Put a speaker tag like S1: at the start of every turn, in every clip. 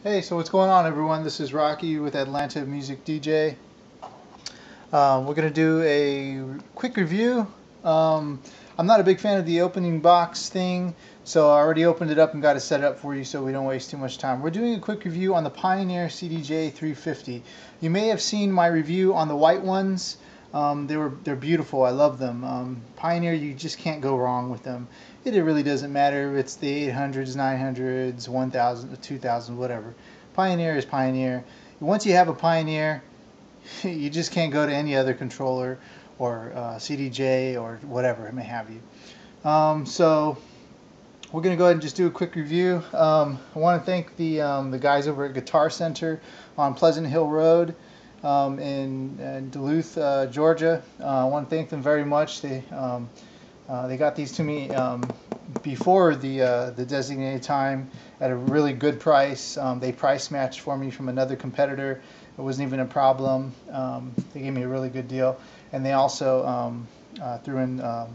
S1: Hey, so what's going on, everyone? This is Rocky with Atlanta Music DJ. We're going to do a quick review. I'm not a big fan of the opening box thing, so I already opened it up and got it set up for you so we don't waste too much time. We're doing a quick review on the Pioneer CDJ 350. You may have seen my review on the white ones. They're beautiful. I love them. Pioneer, you just can't go wrong with them. It really doesn't matter if it's the 800s, 900s, 1000, 2000, whatever. Pioneer is Pioneer. Once you have a Pioneer, you just can't go to any other controller or CDJ or whatever it may have you. So we're going to go ahead and just do a quick review. I want to thank the guys over at Guitar Center on Pleasant Hill Road in Duluth, Georgia. I want to thank them very much. They got these to me before the designated time at a really good price. They price matched for me from another competitor. It wasn't even a problem. They gave me a really good deal, and they also threw in a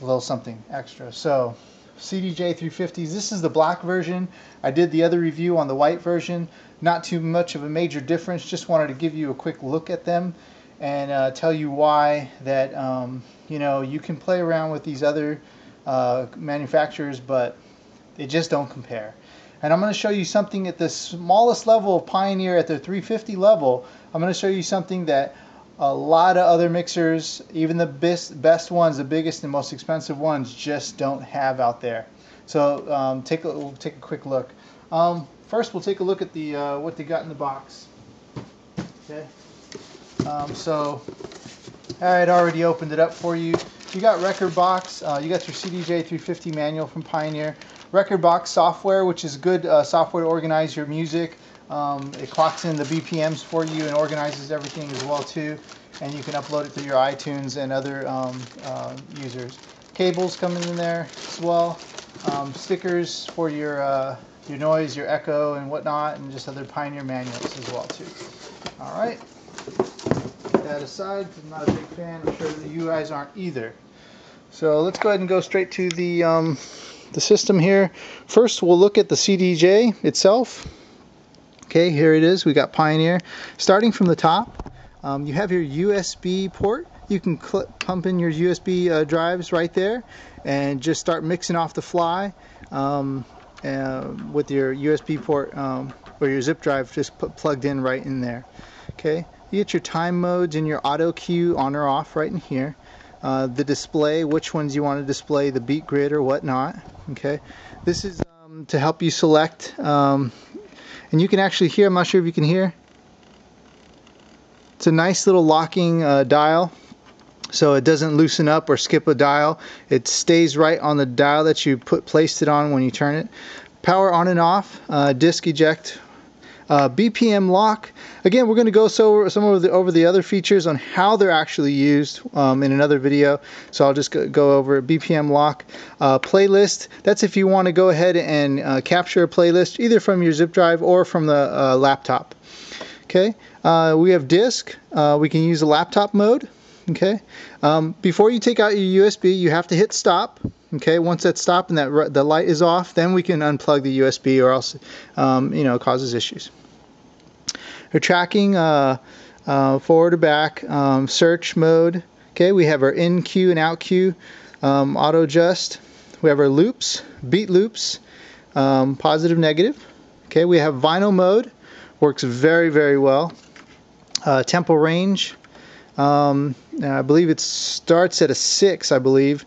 S1: little something extra. So CDJ 350s, this is the black version. I did the other review on the white version. Not too much of a major difference, just wanted to give you a quick look at them and tell you why that you know, you can play around with these other manufacturers, but they just don't compare. And I'm going to show you something at the smallest level of Pioneer, at the 350 level. I'm going to show you something that a lot of other mixers, even the best ones, the biggest and most expensive ones, just don't have out there. So we'll take a quick look. First, we'll take a look at the what they got in the box. Okay. So I had already opened it up for you. You got record box. You got your CDJ 350 manual from Pioneer. Record box software, which is good software to organize your music. It clocks in the BPMs for you and organizes everything as well too. And you can upload it to your iTunes and other users. Cables coming in there as well. Stickers for your noise, your echo, and whatnot, and just other Pioneer manuals as well too. All right. Put that aside, I'm not a big fan. I'm sure that you guys aren't either. So let's go ahead and go straight to the system here. First, we'll look at the CDJ itself. Okay, here it is. We got Pioneer. Starting from the top, you have your USB port. You can pump in your USB drives right there and just start mixing off the fly with your USB port or your zip drive just plugged in right in there. Okay, you get your time modes and your auto cue on or off right in here. The display, which ones you want to display, the beat grid or whatnot. Okay, this is to help you select, and you can actually hear, I'm not sure if you can hear, it's a nice little locking dial, so it doesn't loosen up or skip a dial. It stays right on the dial that you placed it on when you turn it. Power on and off, disc eject, BPM lock. Again, we're going to go over the other features on how they're actually used in another video, so I'll just go over it. BPM lock, playlist. That's if you want to go ahead and capture a playlist either from your zip drive or from the laptop. Okay, we have disc. We can use the laptop mode. Okay, before you take out your USB, you have to hit stop. Okay, once that's stopped and the light is off, then we can unplug the USB, or else you know, it causes issues. We're tracking forward or back, search mode. Okay, we have our in cue and out cue, auto adjust. We have our loops, beat loops, positive, negative. Okay, we have vinyl mode, works very, very well. Tempo range, I believe it starts at a 6, I believe,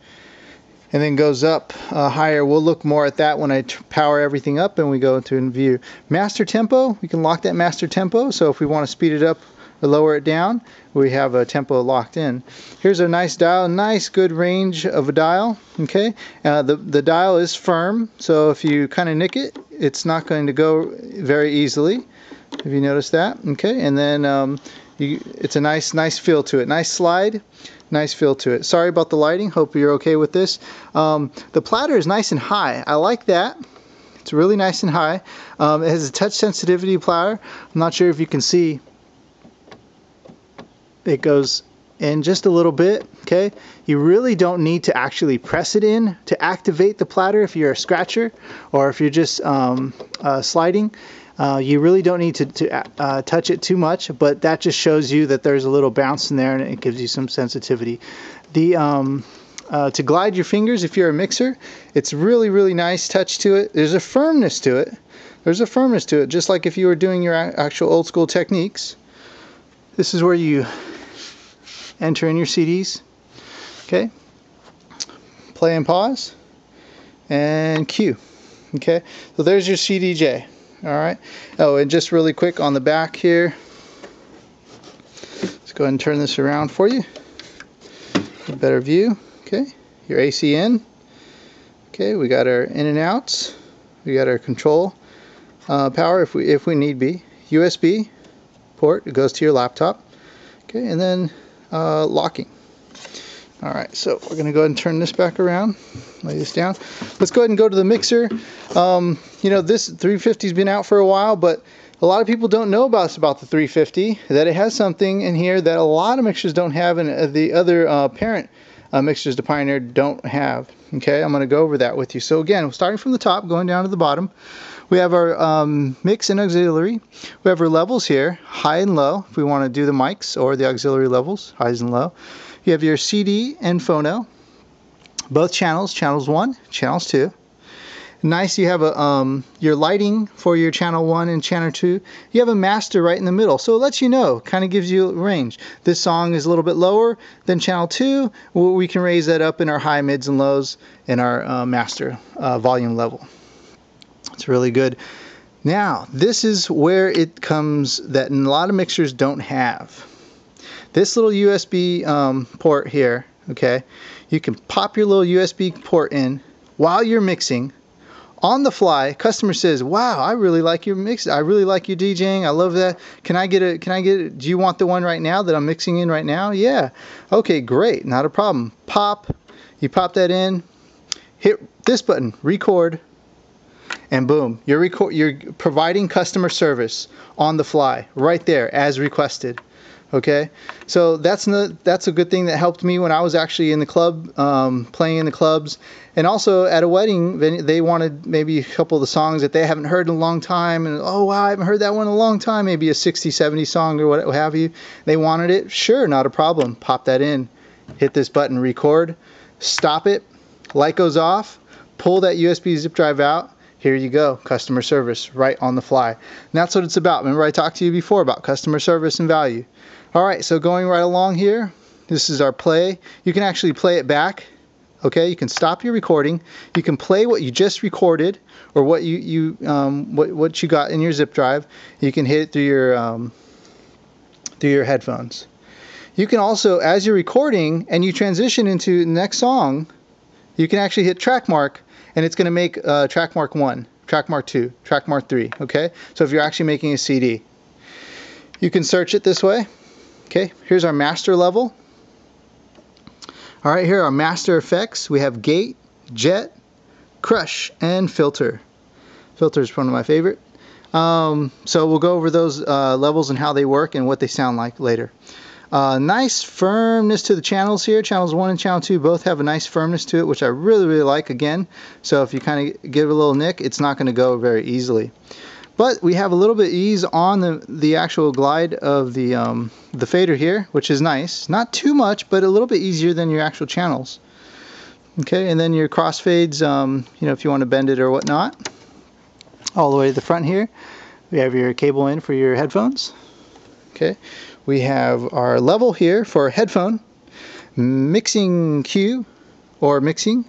S1: and then goes up higher. We'll look more at that when I power everything up and we go into view. Master tempo, we can lock that master tempo, so if we want to speed it up or lower it down, we have a tempo locked in. Here's a nice dial, nice good range of a dial. Okay, the dial is firm, so if you kind of nick it, it's not going to go very easily, if you notice that. Okay, and then it's a nice feel to it, nice slide. Nice feel to it. Sorry about the lighting. Hope you're okay with this. The platter is nice and high. I like that. It's really nice and high. It has a touch sensitivity platter. I'm not sure if you can see. It goes in just a little bit. Okay. You really don't need to actually press it in to activate the platter if you're a scratcher or if you're just sliding. You really don't need to touch it too much, but that just shows you that there's a little bounce in there, and it gives you some sensitivity. To glide your fingers, if you're a mixer, it's really nice touch to it. There's a firmness to it. Just like if you were doing your actual old school techniques. This is where you enter in your CDs. Okay. Play and pause. And cue. Okay. So there's your CDJ. Alright. Oh, and just really quick on the back here. Let's go ahead and turn this around for you. A better view. Okay. Your AC in. Okay. We got our in and outs. We got our control power if we need be. USB port. It goes to your laptop. Okay. And then locking. Alright, so we're going to go ahead and turn this back around, lay this down. Let's go ahead and go to the mixer. You know, this 350's been out for a while, but a lot of people don't know about the 350, that it has something in here that a lot of mixers don't have, and the other parent mixers to Pioneer don't have. Okay, I'm going to go over that with you. So again, starting from the top, going down to the bottom, we have our mix and auxiliary. We have our levels here, high and low, if we want to do the mics or the auxiliary levels, highs and low. You have your CD and phono, both channels, channels 1, channels 2. Nice, you have a, your lighting for your channel 1 and channel 2. You have a master right in the middle, so it lets you know, kind of gives you a range. This song is a little bit lower than channel 2. We can raise that up in our high, mids, and lows in our master volume level. It's really good. Now, this is where it comes that a lot of mixers don't have. This little USB port here, okay, you can pop your little USB port in while you're mixing. On the fly, customer says, "Wow, I really like your mix. I really like your DJing. I love that. Can I get it? Do you want the one right now that I'm mixing in right now?" Yeah. Okay, great. Not a problem. You pop that in, hit this button, record, and boom, you're providing customer service on the fly right there as requested. Okay, so that's a good thing that helped me when I was actually in the club, playing in the clubs, and also at a wedding. They wanted maybe a couple of the songs that they haven't heard in a long time, and oh wow, I haven't heard that one in a long time. Maybe a 60, 70 song or what have you. They wanted it. Sure, not a problem. Pop that in, hit this button, record, stop it. Light goes off. Pull that USB zip drive out. Here you go, customer service right on the fly. And that's what it's about. Remember I talked to you before about customer service and value. Alright, so going right along here, this is our play. You can actually play it back. Okay, you can stop your recording. You can play what you just recorded, or what what you got in your zip drive. You can hit it through your headphones. You can also, as you're recording and you transition into the next song, you can actually hit track mark, and it's going to make track mark 1, track mark 2, track mark 3. Okay, so if you're actually making a CD, you can search it this way. Okay, here's our master level. Alright, here are our master effects. We have gate, jet, crush, and filter. Filter is one of my favorite. So we'll go over those levels and how they work and what they sound like later. Nice firmness to the channels here. Channels 1 and channel 2 both have a nice firmness to it, which I really like again. So if you kind of give it a little nick, it's not going to go very easily. But we have a little bit of ease on the actual glide of the fader here, which is nice. Not too much, but a little bit easier than your actual channels. Okay, and then your crossfades, you know, if you want to bend it or whatnot. All the way to the front here, we have your cable in for your headphones. Okay, we have our level here for headphone, mixing cue or mixing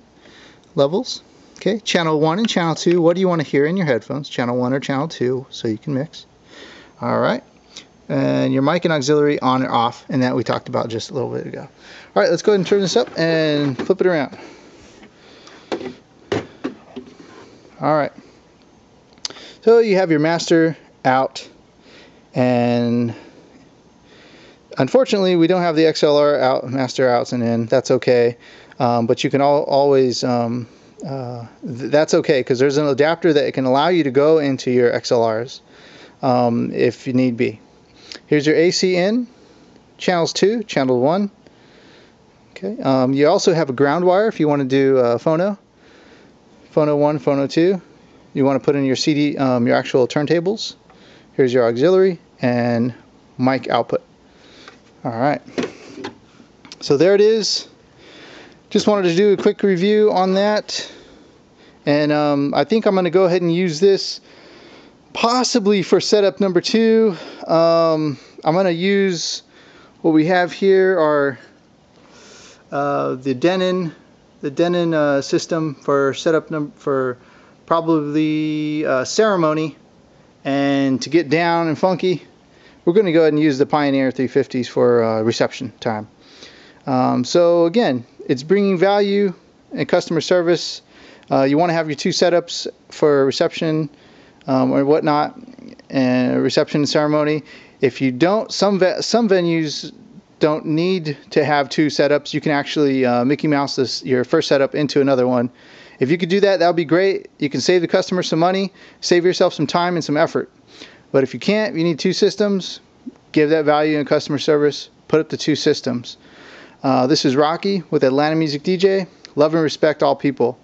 S1: levels. Okay, channel 1 and channel 2, what do you want to hear in your headphones? Channel 1 or channel 2, so you can mix. Alright, and your mic and auxiliary on or off, and that we talked about just a little bit ago. Alright, let's go ahead and turn this up and flip it around. Alright, so you have your master out, and unfortunately we don't have the XLR out, master outs and in. That's okay, but you can always that's okay, because there's an adapter that can allow you to go into your XLRs if you need be. Here's your AC in, channels 2, channel 1. Okay. You also have a ground wire if you want to do phono 1, phono 2. you want to put in your CD, your actual turntables. Here's your auxiliary and mic output. Alright, so there it is. Just wanted to do a quick review on that, and I think I'm going to go ahead and use this possibly for setup number 2. I'm going to use what we have here are the Denon system for setup for probably ceremony, and to get down and funky we're going to go ahead and use the Pioneer 350s for reception time. So again, it's bringing value and customer service. You want to have your 2 setups for reception or whatnot, and reception and ceremony. If you don't, some venues don't need to have 2 setups. You can actually Mickey Mouse your first setup into another one. If you could do that, that would be great. You can save the customer some money, save yourself some time and some effort. But if you can't, you need 2 systems, give that value in customer service, put up the 2 systems. This is Rocky with Atlanta Music DJ. Love and respect all people.